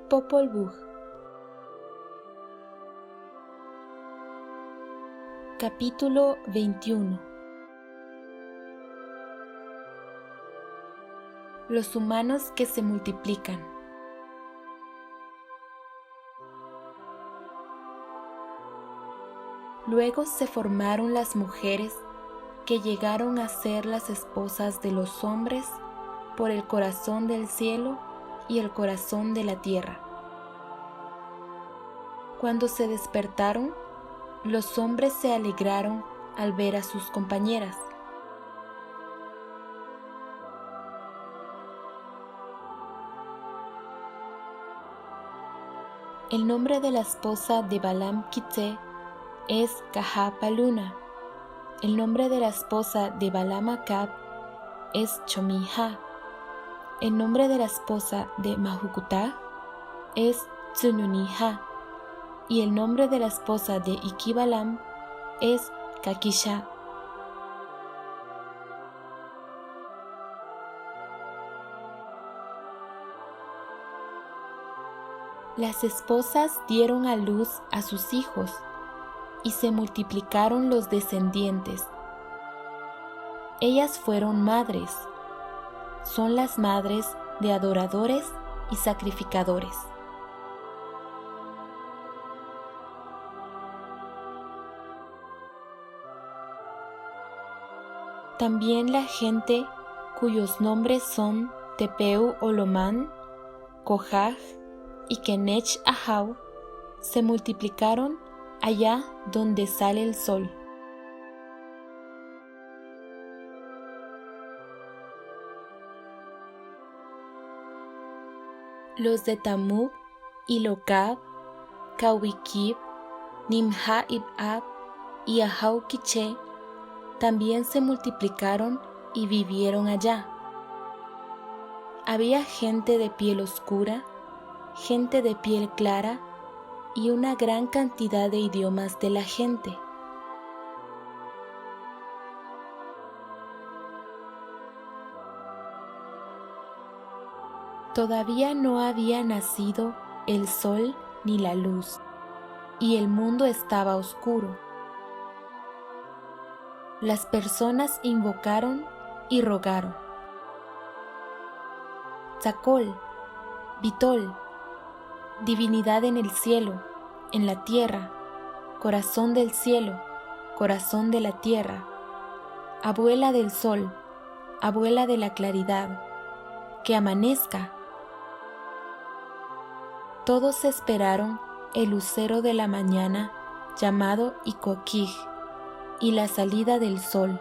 Popol Vuh. Capítulo 21. Los humanos que se multiplican. Luego se formaron las mujeres que llegaron a ser las esposas de los hombres por el corazón del cielo y el corazón de la tierra. Cuando se despertaron, los hombres se alegraron al ver a sus compañeras. El nombre de la esposa de Balaam Quité es Cahapaluna. El nombre de la esposa de Balaam Acab es Chomija. El nombre de la esposa de Mahucutá es Tsununija. Y el nombre de la esposa de Iquibalam es Kakisha. Las esposas dieron a luz a sus hijos, y se multiplicaron los descendientes. Ellas fueron madres, son las madres de adoradores y sacrificadores. También la gente cuyos nombres son Tepeu Olomán, Kohaj y Kenech Ahau se multiplicaron allá donde sale el sol. Los de Tamub y Locab, Caubiquib, Nimha-Ibab y Ahau-Quiché también se multiplicaron y vivieron allá. Había gente de piel oscura, gente de piel clara y una gran cantidad de idiomas de la gente. Todavía no había nacido el sol ni la luz, y el mundo estaba oscuro. Las personas invocaron y rogaron. Tzacol, Bitol, divinidad en el cielo, en la tierra, corazón del cielo, corazón de la tierra, abuela del sol, abuela de la claridad, que amanezca. Todos esperaron el lucero de la mañana llamado Icocij y la salida del sol.